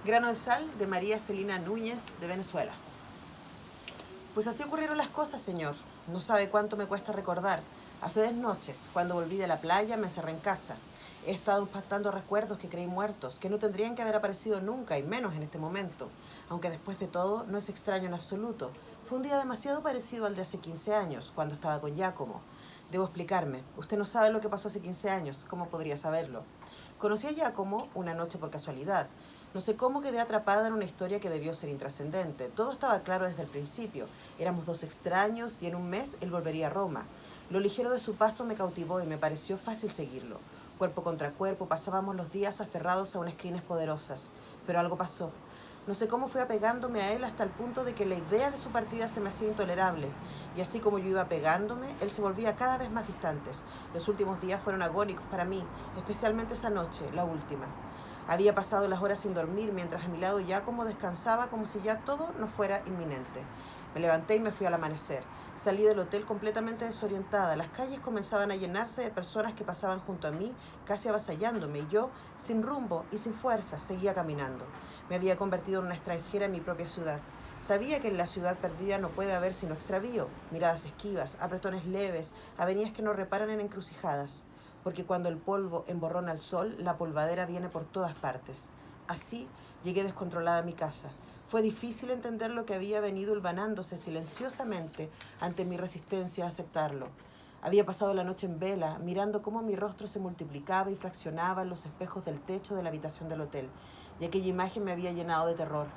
Grano de sal de María Celina Núñez de Venezuela. Pues así ocurrieron las cosas, señor. No sabe cuánto me cuesta recordar. Hace 10 noches, cuando volví de la playa, me encerré en casa. He estado impactando recuerdos que creí muertos, que no tendrían que haber aparecido nunca, y menos en este momento. Aunque después de todo, no es extraño en absoluto. Fue un día demasiado parecido al de hace 15 años, cuando estaba con Giacomo. Debo explicarme. Usted no sabe lo que pasó hace 15 años. ¿Cómo podría saberlo? Conocí a Giacomo una noche por casualidad. No sé cómo quedé atrapada en una historia que debió ser intrascendente. Todo estaba claro desde el principio. Éramos dos extraños y en un mes él volvería a Roma. Lo ligero de su paso me cautivó y me pareció fácil seguirlo. Cuerpo contra cuerpo pasábamos los días aferrados a unas crines poderosas. Pero algo pasó. No sé cómo fui apegándome a él hasta el punto de que la idea de su partida se me hacía intolerable. Y así como yo iba pegándome, él se volvía cada vez más distantes. Los últimos días fueron agónicos para mí, especialmente esa noche, la última. Había pasado las horas sin dormir, mientras a mi lado Giacomo descansaba como si ya todo no fuera inminente. Me levanté y me fui al amanecer. Salí del hotel completamente desorientada. Las calles comenzaban a llenarse de personas que pasaban junto a mí, casi avasallándome, y yo, sin rumbo y sin fuerzas, seguía caminando. Me había convertido en una extranjera en mi propia ciudad. Sabía que en la ciudad perdida no puede haber sino extravío, miradas esquivas, apretones leves, avenidas que no reparan en encrucijadas, porque cuando el polvo emborrona el sol, la polvadera viene por todas partes. Así llegué descontrolada a mi casa. Fue difícil entender lo que había venido hilvanándose silenciosamente ante mi resistencia a aceptarlo. Había pasado la noche en vela, mirando cómo mi rostro se multiplicaba y fraccionaba en los espejos del techo de la habitación del hotel, y aquella imagen me había llenado de terror.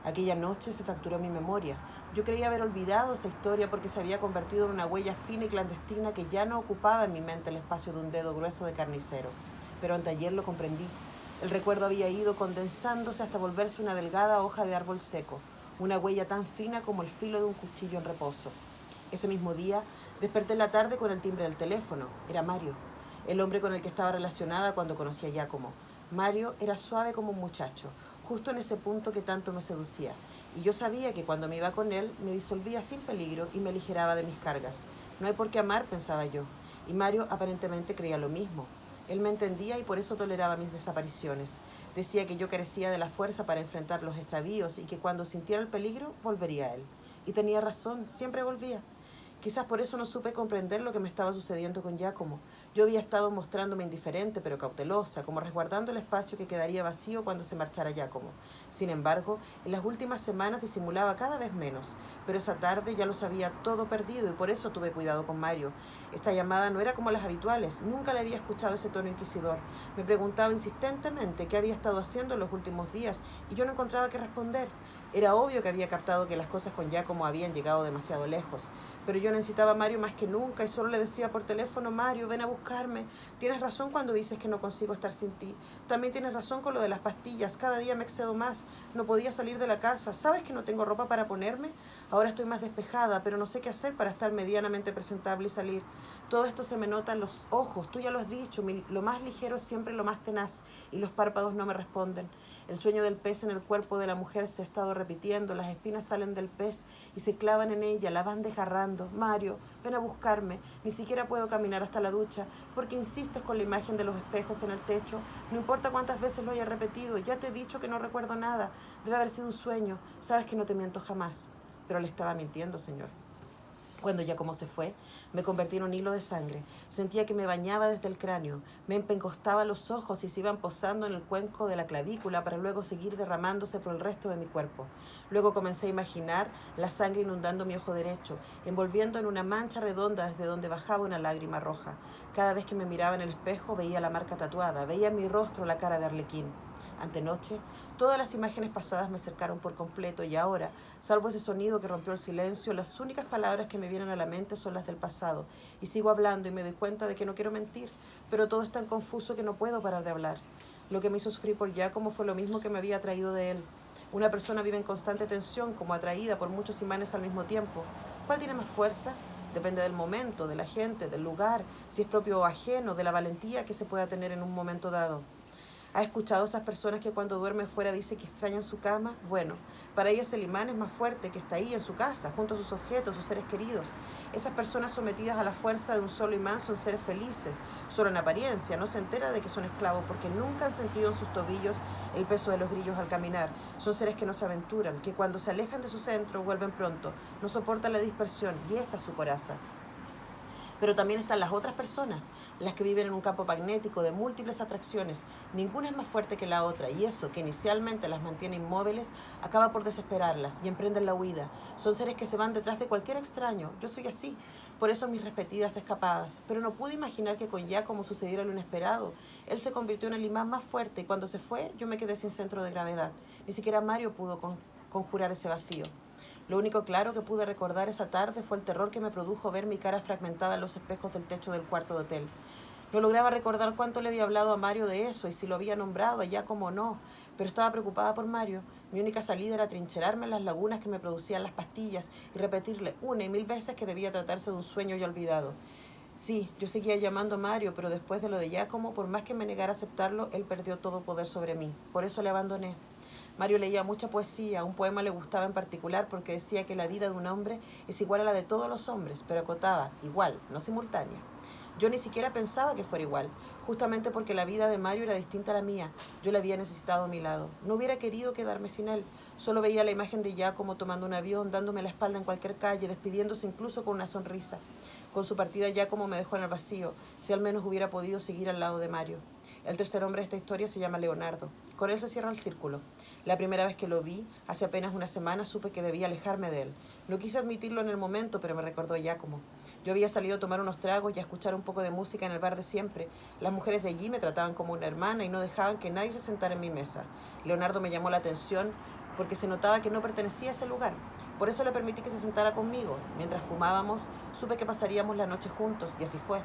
Aquella noche se fracturó mi memoria. Yo creía haber olvidado esa historia porque se había convertido en una huella fina y clandestina que ya no ocupaba en mi mente el espacio de un dedo grueso de carnicero. Pero anteayer lo comprendí. El recuerdo había ido condensándose hasta volverse una delgada hoja de árbol seco, una huella tan fina como el filo de un cuchillo en reposo. Ese mismo día desperté en la tarde con el timbre del teléfono. Era Mario, el hombre con el que estaba relacionada cuando conocí a Giacomo. Mario era suave como un muchacho, justo en ese punto que tanto me seducía, y yo sabía que cuando me iba con él me disolvía sin peligro y me aligeraba de mis cargas. No hay por qué amar, pensaba yo, y Mario aparentemente creía lo mismo. Él me entendía y por eso toleraba mis desapariciones. Decía que yo carecía de la fuerza para enfrentar los extravíos y que cuando sintiera el peligro volvería a él. Y tenía razón, siempre volvía. Quizás por eso no supe comprender lo que me estaba sucediendo con Giacomo. Yo había estado mostrándome indiferente pero cautelosa, como resguardando el espacio que quedaría vacío cuando se marchara Giacomo. Sin embargo, en las últimas semanas disimulaba cada vez menos, pero esa tarde ya lo sabía todo perdido y por eso tuve cuidado con Mario. Esta llamada no era como las habituales, nunca le había escuchado ese tono inquisidor. Me preguntaba insistentemente qué había estado haciendo en los últimos días y yo no encontraba qué responder. Era obvio que había captado que las cosas con Giacomo habían llegado demasiado lejos, pero yo necesitaba a Mario más que nunca y solo le decía por teléfono: Mario, ven a buscarme. Tienes razón cuando dices que no consigo estar sin ti. También tienes razón con lo de las pastillas. Cada día me excedo más. No podía salir de la casa. ¿Sabes que no tengo ropa para ponerme? Ahora estoy más despejada, pero no sé qué hacer para estar medianamente presentable y salir. Todo esto se me nota en los ojos. Tú ya lo has dicho. Lo más ligero es siempre lo más tenaz y los párpados no me responden. El sueño del pez en el cuerpo de la mujer se ha estado repitiendo. Las espinas salen del pez y se clavan en ella, la van desgarrando. Mario, ven a buscarme. Ni siquiera puedo caminar hasta la ducha porque insistes con la imagen de los espejos en el techo. No importa cuántas veces lo haya repetido, ya te he dicho que no recuerdo nada. Debe haber sido un sueño. Sabes que no te miento jamás. Pero le estaba mintiendo, señor. Cuando Giacomo se fue, me convertí en un hilo de sangre. Sentía que me bañaba desde el cráneo, me empengostaba los ojos y se iban posando en el cuenco de la clavícula para luego seguir derramándose por el resto de mi cuerpo. Luego comencé a imaginar la sangre inundando mi ojo derecho, envolviendo en una mancha redonda desde donde bajaba una lágrima roja. Cada vez que me miraba en el espejo veía la marca tatuada, veía en mi rostro la cara de Arlequín. Antenoche, todas las imágenes pasadas me cercaron por completo y ahora, salvo ese sonido que rompió el silencio, las únicas palabras que me vienen a la mente son las del pasado. Y sigo hablando y me doy cuenta de que no quiero mentir, pero todo es tan confuso que no puedo parar de hablar. Lo que me hizo sufrir por Giacomo fue lo mismo que me había atraído de él. Una persona vive en constante tensión, como atraída por muchos imanes al mismo tiempo. ¿Cuál tiene más fuerza? Depende del momento, de la gente, del lugar, si es propio o ajeno, de la valentía que se pueda tener en un momento dado. ¿Has escuchado a esas personas que cuando duermen fuera dicen que extrañan su cama? Bueno, para ellas el imán es más fuerte que está ahí en su casa, junto a sus objetos, sus seres queridos. Esas personas sometidas a la fuerza de un solo imán son seres felices, solo en apariencia, no se entera de que son esclavos porque nunca han sentido en sus tobillos el peso de los grillos al caminar. Son seres que no se aventuran, que cuando se alejan de su centro vuelven pronto, no soportan la dispersión y esa es su coraza. Pero también están las otras personas, las que viven en un campo magnético de múltiples atracciones. Ninguna es más fuerte que la otra y eso, que inicialmente las mantiene inmóviles, acaba por desesperarlas y emprenden la huida. Son seres que se van detrás de cualquier extraño. Yo soy así, por eso mis repetidas escapadas. Pero no pude imaginar que con Giacomo sucediera lo inesperado. Él se convirtió en el imán más fuerte y cuando se fue yo me quedé sin centro de gravedad. Ni siquiera Mario pudo conjurar ese vacío. Lo único claro que pude recordar esa tarde fue el terror que me produjo ver mi cara fragmentada en los espejos del techo del cuarto de hotel. No lograba recordar cuánto le había hablado a Mario de eso y si lo había nombrado allá como no, pero estaba preocupada por Mario. Mi única salida era trincherarme en las lagunas que me producían las pastillas y repetirle una y mil veces que debía tratarse de un sueño ya olvidado. Sí, yo seguía llamando a Mario, pero después de lo de Giacomo, por más que me negara a aceptarlo, él perdió todo poder sobre mí. Por eso le abandoné. Mario leía mucha poesía, un poema le gustaba en particular porque decía que la vida de un hombre es igual a la de todos los hombres, pero acotaba, igual, no simultánea. Yo ni siquiera pensaba que fuera igual, justamente porque la vida de Mario era distinta a la mía. Yo la había necesitado a mi lado. No hubiera querido quedarme sin él. Solo veía la imagen de Giacomo tomando un avión, dándome la espalda en cualquier calle, despidiéndose incluso con una sonrisa. Con su partida Giacomo me dejó en el vacío, si al menos hubiera podido seguir al lado de Mario. El tercer hombre de esta historia se llama Leonardo. Con él se cierra el círculo. La primera vez que lo vi, hace apenas una semana, supe que debía alejarme de él. No quise admitirlo en el momento, pero me recordó a Giacomo. Yo había salido a tomar unos tragos y a escuchar un poco de música en el bar de siempre. Las mujeres de allí me trataban como una hermana y no dejaban que nadie se sentara en mi mesa. Leonardo me llamó la atención porque se notaba que no pertenecía a ese lugar. Por eso le permití que se sentara conmigo. Mientras fumábamos, supe que pasaríamos la noche juntos, y así fue.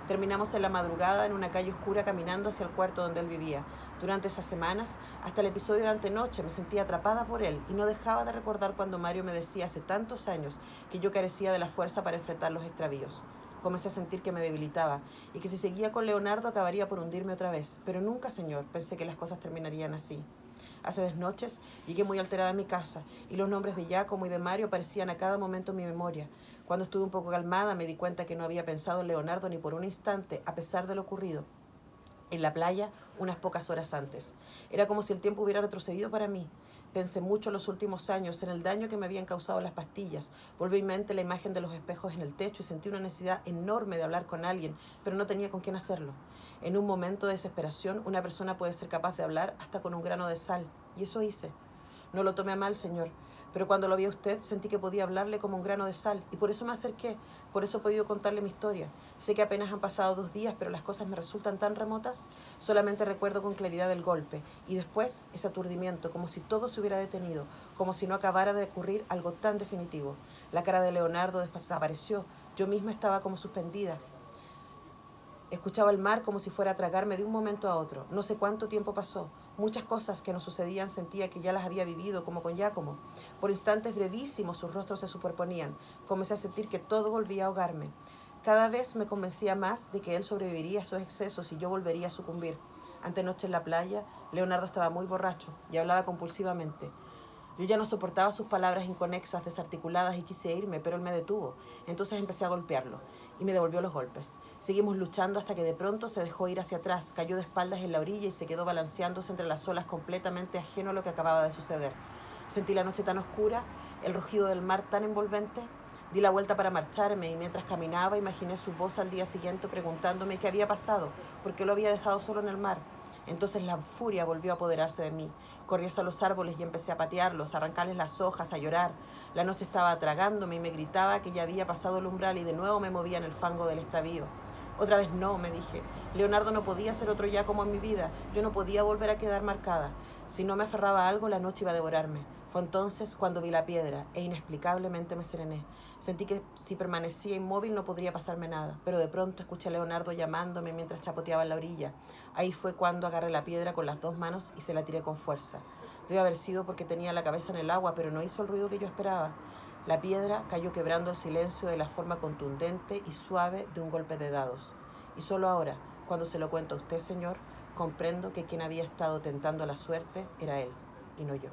Terminamos en la madrugada en una calle oscura caminando hacia el cuarto donde él vivía. Durante esas semanas, hasta el episodio de antenoche, me sentía atrapada por él y no dejaba de recordar cuando Mario me decía hace tantos años que yo carecía de la fuerza para enfrentar los extravíos. Comencé a sentir que me debilitaba y que si seguía con Leonardo acabaría por hundirme otra vez. Pero nunca, señor, pensé que las cosas terminarían así. Hace 2 noches llegué muy alterada a mi casa y los nombres de Giacomo y de Mario aparecían a cada momento en mi memoria. Cuando estuve un poco calmada me di cuenta que no había pensado en Leonardo ni por un instante, a pesar de lo ocurrido en la playa unas pocas horas antes. Era como si el tiempo hubiera retrocedido para mí. Pensé mucho en los últimos años, en el daño que me habían causado las pastillas. Volví en mente la imagen de los espejos en el techo y sentí una necesidad enorme de hablar con alguien, pero no tenía con quién hacerlo. En un momento de desesperación, una persona puede ser capaz de hablar hasta con un grano de sal, y eso hice. No lo tomé a mal, señor, pero cuando lo vi a usted sentí que podía hablarle como un grano de sal, y por eso me acerqué, por eso he podido contarle mi historia. Sé que apenas han pasado 2 días, pero las cosas me resultan tan remotas. Solamente recuerdo con claridad el golpe, y después ese aturdimiento, como si todo se hubiera detenido, como si no acabara de ocurrir algo tan definitivo. La cara de Leonardo desapareció, yo misma estaba como suspendida. Escuchaba el mar como si fuera a tragarme de un momento a otro. No sé cuánto tiempo pasó. Muchas cosas que nos sucedían sentía que ya las había vivido, como con Giacomo. Por instantes brevísimos sus rostros se superponían. Comencé a sentir que todo volvía a ahogarme. Cada vez me convencía más de que él sobreviviría a esos excesos y yo volvería a sucumbir. Antenoche en la playa, Leonardo estaba muy borracho y hablaba compulsivamente. Yo ya no soportaba sus palabras inconexas, desarticuladas y quise irme, pero él me detuvo. Entonces empecé a golpearlo y me devolvió los golpes. Seguimos luchando hasta que de pronto se dejó ir hacia atrás, cayó de espaldas en la orilla y se quedó balanceándose entre las olas completamente ajeno a lo que acababa de suceder. Sentí la noche tan oscura, el rugido del mar tan envolvente. Di la vuelta para marcharme y mientras caminaba imaginé su voz al día siguiente preguntándome qué había pasado, por qué lo había dejado solo en el mar. Entonces la furia volvió a apoderarse de mí. Corrí hacia los árboles y empecé a patearlos, a arrancarles las hojas, a llorar. La noche estaba tragándome y me gritaba que ya había pasado el umbral y de nuevo me movía en el fango del extravío. Otra vez no, me dije. Leonardo no podía ser otro Giacomo en mi vida. Yo no podía volver a quedar marcada. Si no me aferraba a algo, la noche iba a devorarme. Fue entonces cuando vi la piedra e inexplicablemente me serené. Sentí que si permanecía inmóvil no podría pasarme nada, pero de pronto escuché a Leonardo llamándome mientras chapoteaba en la orilla. Ahí fue cuando agarré la piedra con las 2 manos y se la tiré con fuerza. Debe haber sido porque tenía la cabeza en el agua, pero no hizo el ruido que yo esperaba. La piedra cayó quebrando el silencio de la forma contundente y suave de un golpe de dados. Y solo ahora, cuando se lo cuento a usted, señor, Comprendo que quien había estado tentando la suerte era él y no yo.